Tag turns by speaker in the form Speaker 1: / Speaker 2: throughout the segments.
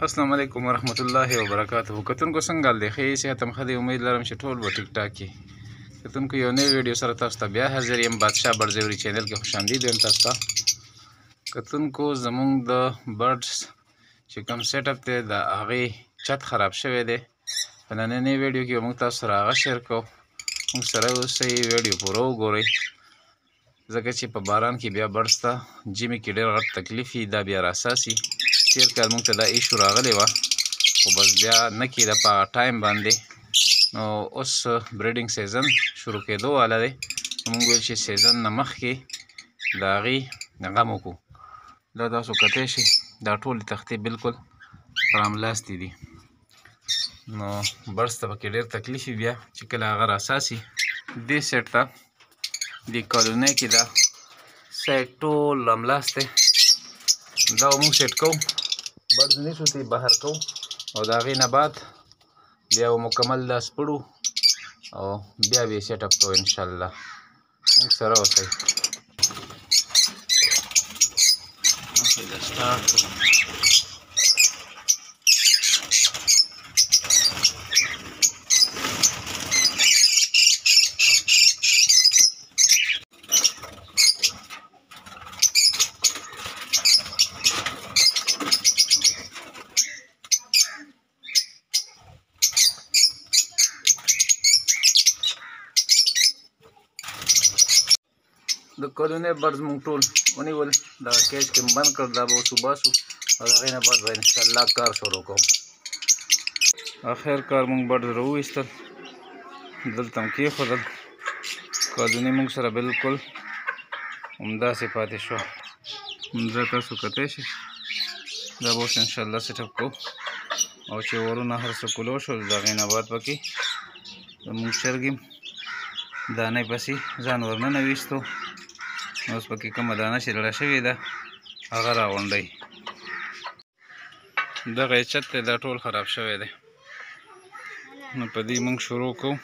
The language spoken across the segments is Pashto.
Speaker 1: السلام علیکم ورحمت الله وبرکاته. کتونکو څنګه حال دی؟ ښه صحت هم ښه دی. امید لرم چې ټول به ټیک ټاک وي. کتونکو یو نوی ویډیو سره تاسو ته بیا حاضر یم. بادشاه برزوري چینل کې خوش آمدید وایم تاسو ته. کتونکو زمونږ د برډس چې کوم سیټ اپ دی د هغې چت خراب شوی دی. په نننۍ ویډیو کې به موږ تاسو سره هغه شیر کوو. موږ سره اوسئ، ویډیو پوره وګورئ، ځکه چې په باران کې بیا برډس ته ژمي کې ډېر غټ تکلیف وي. دا بیا راساسي. تیر کال موږ ته دا ایشو راغلی وه، خو بس بیا نه کېده په هغه ټایم باندې. نو اوس بریډینګ سیزن شروع کېدو والا دی. موږ ویل چې سیزن نه مخکې د هغې غم وکړو. دا تاسو کتی شئ، دا ټولې تختې بالکل راملاستې دي. نو برډس ته پکې ډېر تکلیف وي بیا چې کله هغه راساسي. دې سیټ ته دې کالونۍ کې دا سایډ ټول راملاستی. دا به موږ سیټ کوو، برډز نیسو ته بهر کوو او د هغې نه بعد بیا به مکمل دا سپړو او بیا به یې سیټ اپ کوو انشاءالله. موږ سره اوسئ. د کالونۍ برډز موږ ټول ونیول، دغه کیج کې مو بند کړ. دا به اوس وباسو او د هغې نه بعد به انشاءالله کار شروع کوو. اخر کار موږ برډز راوویستل، دلته م کېښودل. کالونۍ موږ سره بالکل همداسې پاتې شوه. دا تاسو کتی شئ. دا به اوس انشاءالله سیټ اپ کوو او چې ورونه هر څه کولو شول د هغې نه بعد پکې زموږ چرګې دانې پسې ځان ورننه ویستو. اوس پکې کومه دانه چې لړه شوې ده هغه راغونډئ. دغه یې چت دی، دا ټول خراب شوی دی. نو په دې موږ شروع کوو.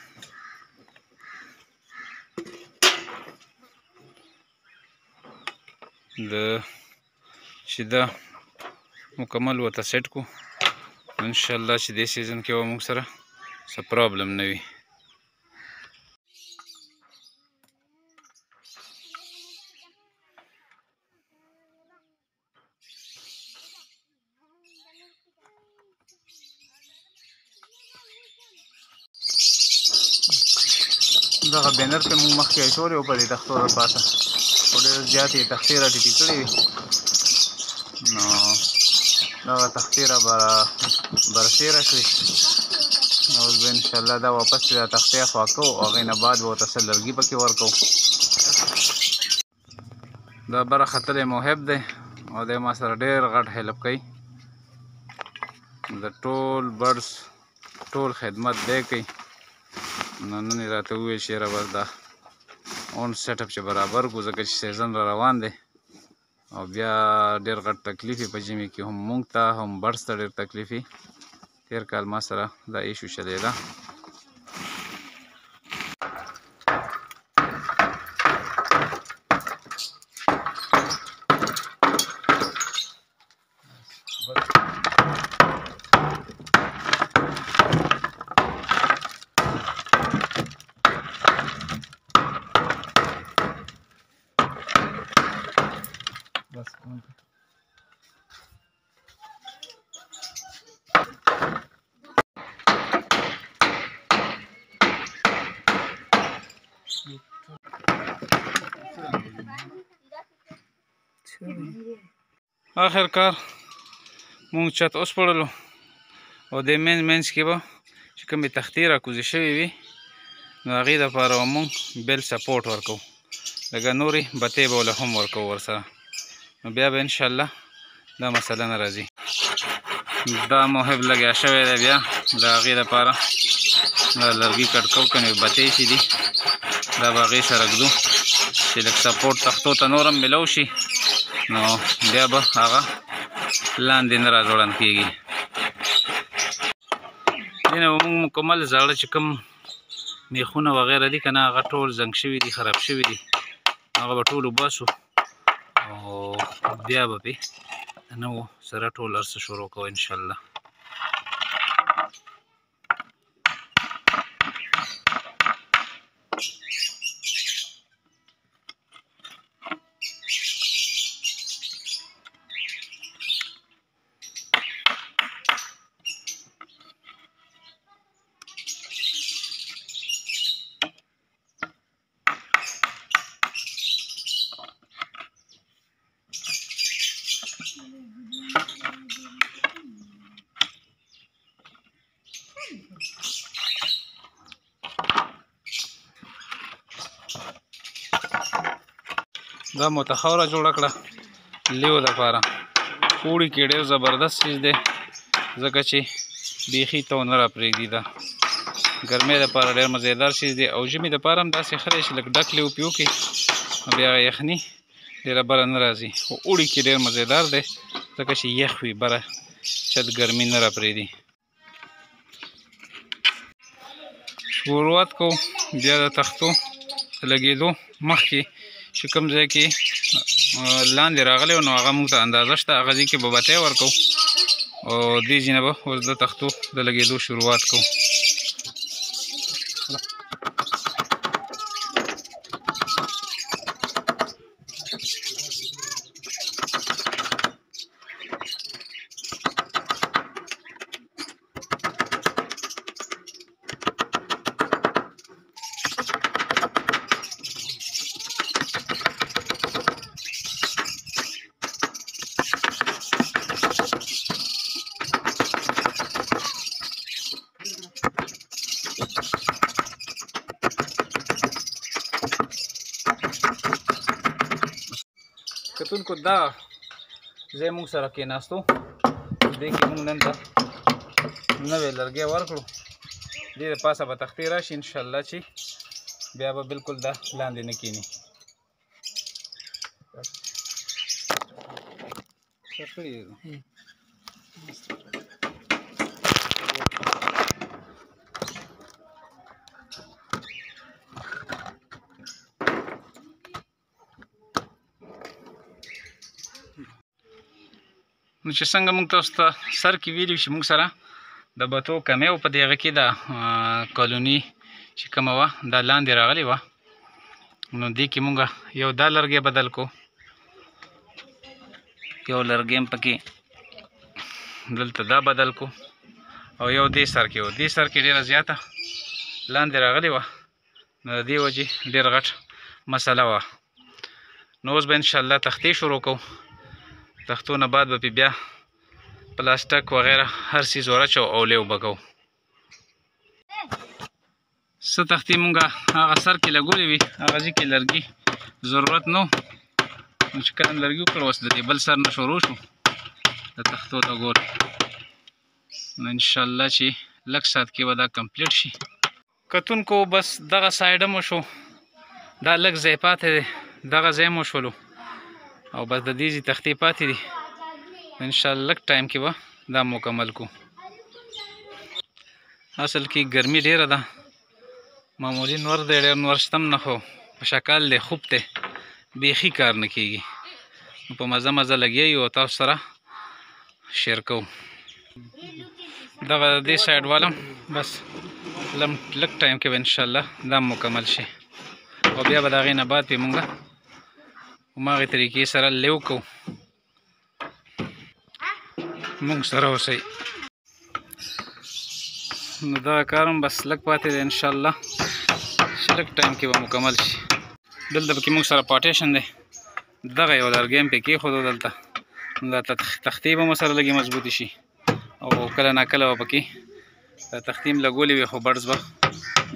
Speaker 1: چې دا مکمل ورته سیټ کړو انشاءالله چې دې سیزن کې به موږ سره څه پرابلم نه وي. دغه بینر پې موږ مخکې اچولی و په دې تختو د پاسه، خو ډېر زیات یې تختې را ټیټې کړې وې. نو دغه تختې را برسېره شوې. اوس به انشاءالله دا واپس دا تختې خوا کوو او هغې نه بعد به ورته څه لرګي پکې ورکوو. دا بره ختلی موهب دی او دی ما سره ډېر غټ هیلپ کوي. د ټول برډز ټول خدمت دی کوي. نو نن یې راته وویل چې یاره بس دا اون سیټ اپ چې برابر کړو، ځکه چې سیزن را روان دی او بیا ډېر غټ تکلیف یې په ژمي کې هم موږ ته هم برډز ته ډېر تکلیف وي. تېر کال ما سره دا ایشو چلېده. آخر کار مونږ چت وسپړلو او د منځ کې به چې کومې تختې راکوزې شوې وي نو هغې دپاره به مونږ بیل سپورټ ورکوو، لکه نورې بتۍ به وله هم ورکوو ورسره. نو بیا به انشاءالله دا مسله نه راځي. دا موهب لګیا شوی دی بیا د هغې دپاره دا لرګي کټ کوو، کنې بتۍ چې دي دا به هغې سره ږدو چې لږ سپورټ تختو ته نور هم میلو شي، نو بیا به هغه لاندې نه راځوړند کېږي. دې نه به مونږ مکمل زاړه چې کوم میخونه وغیره دي که نه هغه ټول زنګ شوي دي، خراب شوي دي، هغه به ټول وباسو او بیا به پې نو سره ټول ارڅه شروع کوو ان شاء الله. دا متخوره جوړه کړه لیو دپاره. اوړي کې ډېر زبردست چیز دی ځکه چې بیخي تو نه راپرېږدي. دا ګرمۍ دپاره ډېر مزېدار چیز دی او ژمي دپاره هم داسې ښه دی چې لږ ډک لیو پې وکړي نو بیا هغه یخني ډېره بره نه راځي. خو اوړي کې ډېر مزېدار دی ځکه چې یخ وي بره چت ګرمي نه راپرېږدي. شروعات کوو بیا د تختو لګېدو مخکې چې کوم ځای کې لاندې راغلی نو هغه موږ ته اندازه شته، هغه ځای کې به بتی ورکوو او دې ځای نه به اوس د تختو د لګېدو شروعات کوو. کتونکو دا ځای موږ سره کېناستو، دې کې موږ نن ته نوی لرګی ورکړو. دې د پاسه به تختې راشي انشاءالله چې بیا به بلکل دا لاندې نه کېني. نو چې څنګه موږ تاسو ته سر کې ویلي چې موږ سره د بتو کمی و په دې هغه کې د کالوني چې کومه وه دا لاندې راغلې وه، نو دې کې موږ یو دا لرګی بدل کو، یو لرګی هم پکې دلته دا بدل کو او یو دې سر کې و. دې سر کې ډېره زیاته لاندې راغلې وه نو د دې وجې ډېر غټ مسله وه. نو اوس به انشاءالله تختې شروع کوو. تختو نه بعد به بیا پلاستک وغیره هر چیز ورچو او لیو به کوو. څه تختې مونږ هغه سر کې لګولې وي هغه ځای کې لرګي ضرورت نو چې کله مې لرګي وکړ اوس د دې بل سر نه شروع شو د تختو لګول. نو انشاءالله چې لږ ساعت کې به دا کمپلیټ شي. کتونکو بس دغه سایډه مو شو، دا لږ ځای پاتې دی، دغه ځای مو شولو او بس د دې ځای تختې پاتې دي. انشاءالله لږ ټایم کې به دا مکمل کو. اصل کې ګرمي ډېره ده، معمولي نور دی ډېر نور شته هم نه، خو په شکل دی خوب دی بیخي کار نه کېږي. نو په مزه مزه لګیا یو او تاسو سره شیر کوو. دغه دې سایډ والم بس لږ ټایم کې به انشاءالله دا مکمل شي او بیا به د هغې نه بعد پې مونږ هماغې طریقې سره لیو کوو. مونږ سره اوسئ. نو دا کار هم بس لږ پاتې دی انشاءالله چې لږ ټایم کې به مکمل شي. دلته پکې مونږ سره پارټیشن دی، دغه یو لرګی هم پې کېښودو دلته، دا تختې به مو سره لږې مضبوطې شي او کله ناکله به پکې تختې هم لګولې وي خو برز به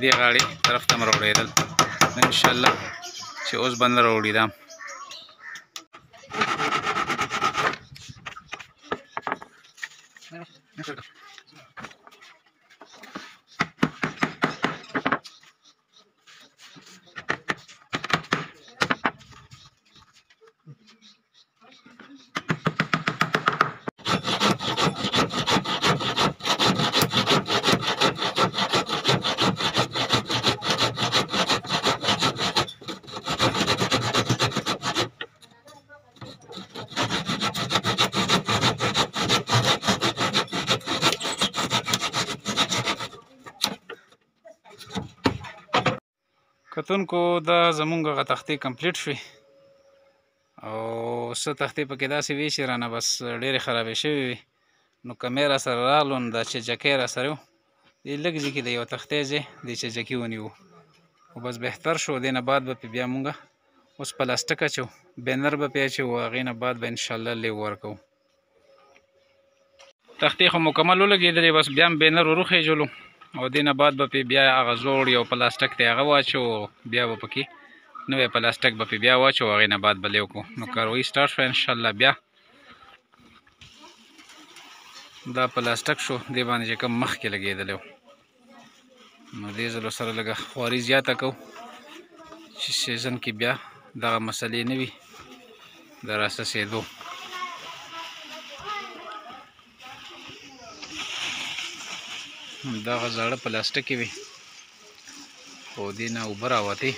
Speaker 1: دې غاړې طرف ته هم راوړېدل. انشاءالله چې اوس به نه راوړي دا. کتونکو دا زمونږ هغه تختې کمپلیټ شوې او څه تختې پکې داسې وې چې رانه بس ډېرې خرابې شوې وې، نو کمیره سره راغلو نو دا چجکۍ را سره و، دې لږ ځای کې د یو تختې ځای دې چجکي ونیو، خو بس بهتر شو. دې نه بعد به پې بیا مونږ اوس پلاستیک اچو، بینر به پې اچو، هغې نه بعد به انشاءالله لیو ورکوو. تختې خو مکمل ولګېدلې، بس بیا هم بینر وروخېجلو او دې نه بعد به پې بیا هغه زوړ یو پلاستیک دی هغه واچو، بیا به پکې نوی پلاستیک به پې بیا واچو، هغې نه بعد به لیو کړو. نو کاروایي سټارټ شوه انشاءالله. بیا دا پلاستیک شو، دې باندې چې کوم مخکې لګېدلی و، نو دې ځلو سره لږه خواري زیاته کوو چې سیزن کې بیا دغه مسلې نه وي د راسسېدو. دغه زاړه پلاستیکې وي خو دې نه اوبه راوتې،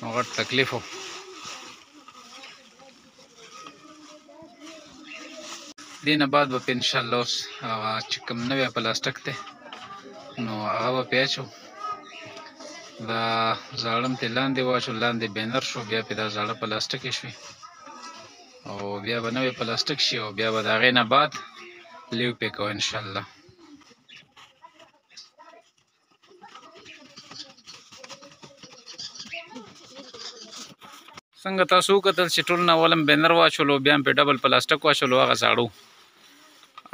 Speaker 1: نو غټ تکلیف و. دې نه بعد به پې انشاءالله اوس هغه چې کوم نوی پلاستیک دی نو هغه به پې اچو، دا زاړه م ترې لاندې واچو، لاندې بینر شو، بیا پې دا زاړه پلاستیکې شوې او بیا به نوی پلاستیک شي او بیا به د هغې نه بعد لیو پې کوو انشاءالله. څنګه تاسو وکتل چې ټول نه اول هم بینر واچولو، بیا هم پې ډبل پلاستیک واچولو، هغه زاړه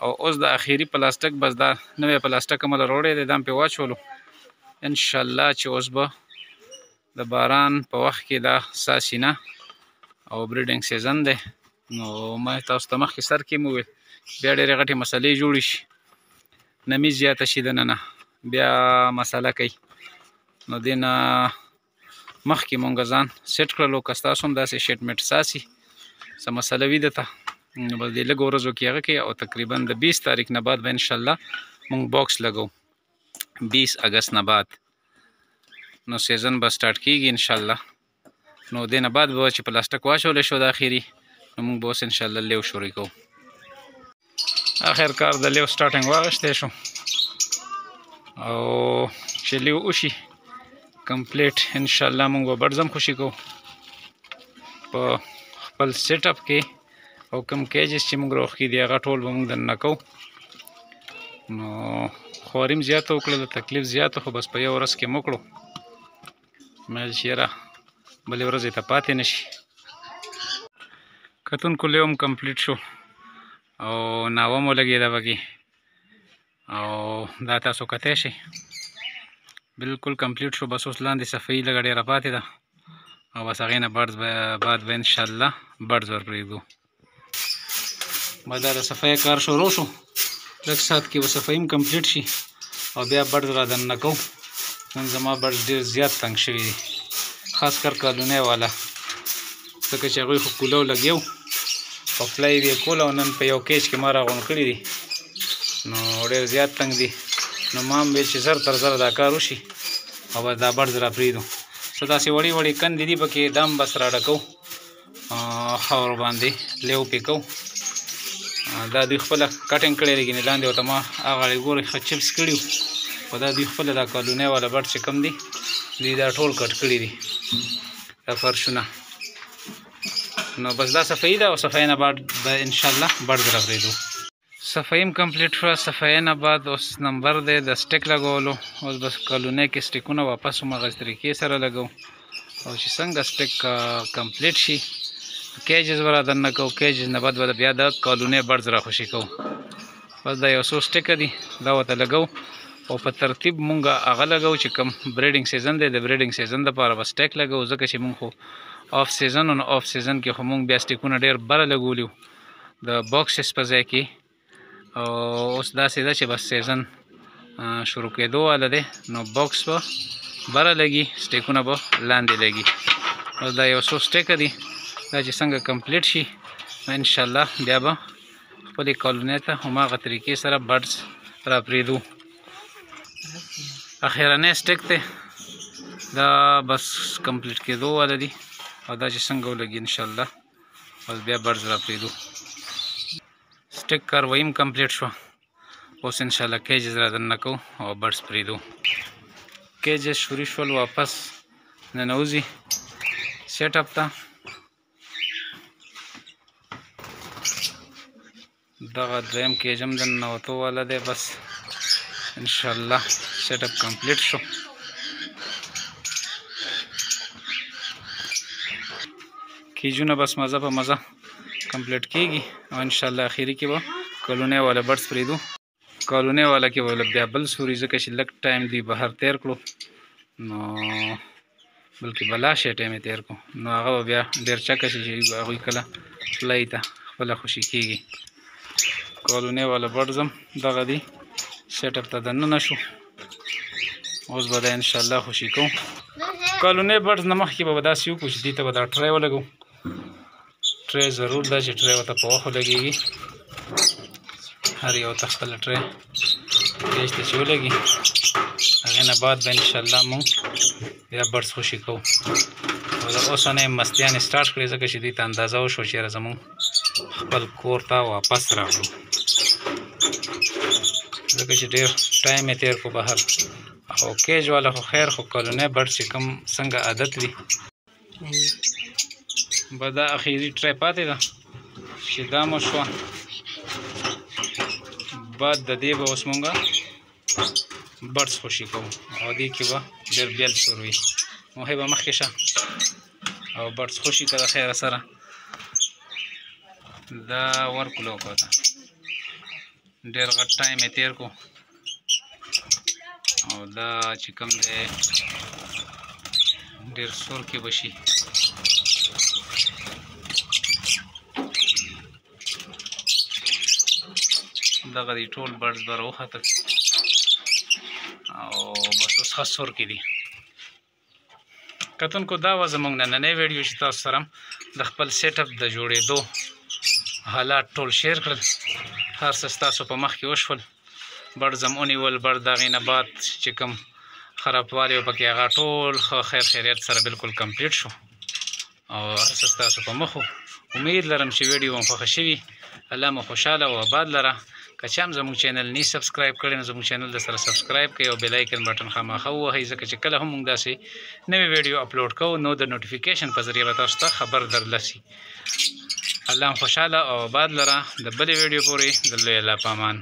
Speaker 1: او اوس د اخري پلاستیک بس دا نوی پلاستیک هم راوړی دی، دا هم پې واچولو انشاءالله چې اوس به د باران په وخت کې دا ساسي نه او بریډنګ سیزن دی. نو ما تاسو ته مخکې سر کې مو وویل بیا ډېرې غټې مسلې جوړې شي، نمي زیاته شي دننه بیا مسله کوي. نو دې نه مخکې مونږ ځان سیټ کړلو، که ستاسو هم داسې شیټ میټ ساسي څه مسله وي درته نو بس دې لږو ورځو کې هغه کوي او تقریبا د 20 تاریخ نه بعد به انشاءالله مونږ باکس لګو، 20 اګست نه بعد نو سیزن به سټارټ کیږي انشاءالله. نو دې نه بعد به چې پلاستیک واچولی شو د اخري نو مونږ به اوس انشاءالله لیو شروع کوو. اخر کار د لیو سټارټنګ واغشتی شو او چې لیو وشي کمپلیټ انشاءالله مونږ به بډز هم خوشي کوو په خپل سیټ اپ کې او کوم کیجز چې مونږ راوښکي دي هغه ټول به مونږ دننه کوو. نو خواري م زیاته وکړله، تکلیف زیاته، خو بس په یو ورځ کې مو کړو، مې چې یاره بلې ورځې ته پاتې نه شي. کتونکو لیو هم کمپلیټ شو او ناوه مو لګېده پکې او دا تاسو کتی شئ بالکل کمپلیټ شو. بس اوس لاندې صفایي لږه ډېره پاتې ده او بس هغې نه بعد به انشاءالله بډز ور پرېږدو. بس دا د صفایي کار شروع شو، لږ ساعت کې به صفایي هم کمپلیټ شي او بیا بډز را دننه کوو. نن زما بډز ډېر زیات تنګ شوي دي، خاص کر کالونی والا، ځکه چې هغوی خو کولو لګیو او فلای یې کول او نن په یو کیج کې ما راغونډ کړي دي نو ډېر زیات تنګ دي. نو ما هم ویل چې زر تر زره دا کار وشي او بس دا بډز را پرېږدو. څه داسې وړې وړې کندې دي پکې دا هم بس را ډکوو، خاور باندې لیو پې کوو. دا دوی خپله کټینګ کړی دی، ګینې لاندې ورته ما هغه ګورئ ښه چپس کړي وو، خو دا دوی خپله دا کالونی والا بډ چې کوم دی دوی دا ټول کټ کړي دي دا فرشونه. نو بس دا صفایي ده او صفایي نه بعد به انشاءالله بډز را پرېږدو. صفایي هم کمپلیټ شوه، صفایي نه بعد اوس نمبر دی د سټیک لګولو. اوس بس کالونی کې سټیکونه واپس هم هغه طریقې سره لګو او چې څنګه سټیک کمپلیټ شي کیجز به را دننه کوو، کیجز نه بعد به بیا د کالونی بډز را خوشي کوو. بس دا یو څو سټیکه دي دا ورته لګو او په ترتیب مونږ هغه لګو چې کوم بریډنګ سیزن دی د بریډنګ سیزن دپاره به سټیک لګو، ځکه چې مونږ خو آف سیزن او آف سیزن کې خو مونږ بیا سټیکونه ډېر بره لګولي وو د باکسز په ځای کې. او اوس داسې ده چې بس سیزن شروع کېدو واله دی نو باکس به بره لګي، سټیکونه به لاندې لګي. اوس دا یو څو سټیکه دي، دا چې څنګه کمپلیټ شي انشاءالله بیا به خپلې کالونۍ ته هماغه طریقې سره بډز را پرېږدو. اخرنی سټیک دی دا بس کمپلیټ کېدو واله دي او دا چې څنګه ولګي انشاءالله بس بیا بډز را پرېږدو. سټیک کاروایي هم کمپلیټ شوه، اوس انشاءالله کیجز را دننه کوو او بډز پرېږدو. کیجز شروع شول واپس ننوځي سیټ اپ ته. دغه دویم کیج هم د ننوتو والا دی. بس انشاءالله سیټ اپ کمپلیټ شو. کیجونه بس مزه په مزه کمپلیټ کیږي او انشاءالله اخیری کې به کلونی والا برډس پریدو. کلونی والا کې به بیا بل سوري ځکه چې لږ ټایم دوی بهر تیر کړو نو بلکې بلا شی ټایم یې تیر کړو نو هغه به بیا ډېر چکه شي چې هغوی کله فلای ته خپله خوشي کېږي. کلونی والا برډز هم دغه دي سیټ اپ ته دننه شو. اوس به دا انشاءالله خوشي کوو. کلونی برډز نه مخکې به داسې وکړو چې دې ته به دا ټری ولګو. ټری ضرور ده چې ټری ورته په وخت ولګېږي. هر یو ته خپله ټری کیج ته چې ولګي هغې نه بعد به انشاءالله مونږ بیا برډز خوشي کوو. او د اوسه نه یې مستیانې سټارټ کړې ځکه چې دوی ته اندازه وشوه چې یاره زمونږ خپل کور ته واپس راغلو ځکه چې ډېر ټایم یې تېر کړو بهر. او کیج والا خو خیر خو کلونی برډ چې کوم څنګه عادت وي به دا اخیري ټری پاتې ده چې دا مو شوه. بعد د دې به اوس مونږ برډز خوشي کوو او دې کې به ډېر بیل سور وي. موهی به مخکې شه او برډز خوشي که د خیره سره دا ورکړو وکړه ته ډېر غټ ټایم یې تېر کړو او دا چې کوم دی ډېر سور کې به شي. دغه دی ټول برډز به راوختل او بس اوس ښه سور کې دي. کتونکو دا وه زموږ نننی ویډیو چې تاسو سره د خپل سیټ اپ د جوړېدو حالات ټول شیر کړل. هر څه ستاسو په مخ کې وشول. برډز هم ونیول. برډ د هغې نه بعد چې کوم خرابوالی و پکې هغه ټول ښه خیر خیریت سره بلکل کمپلیټ شو او هر څه ستاسو په مخ و. امید لرم چې ویډیو هم خوښه شوي. الله مو خوشحاله او آباد لره. که چا هم زموږ چینل نه سبسکرایب کړی نو زموږ چینل درسره سبسکرایب کړئ او بیل آیکن بټن خامخا ووهئ ځکه چې کله هم موږ داسې نوې ویډیو اپلوډ کوو نو د نوټیفیکیشن په ذریعه به تاسو ته خبر درلسي. الله هم خوشحاله او آباد لره. د بلې ویډیو پورې د لوی الله په امان.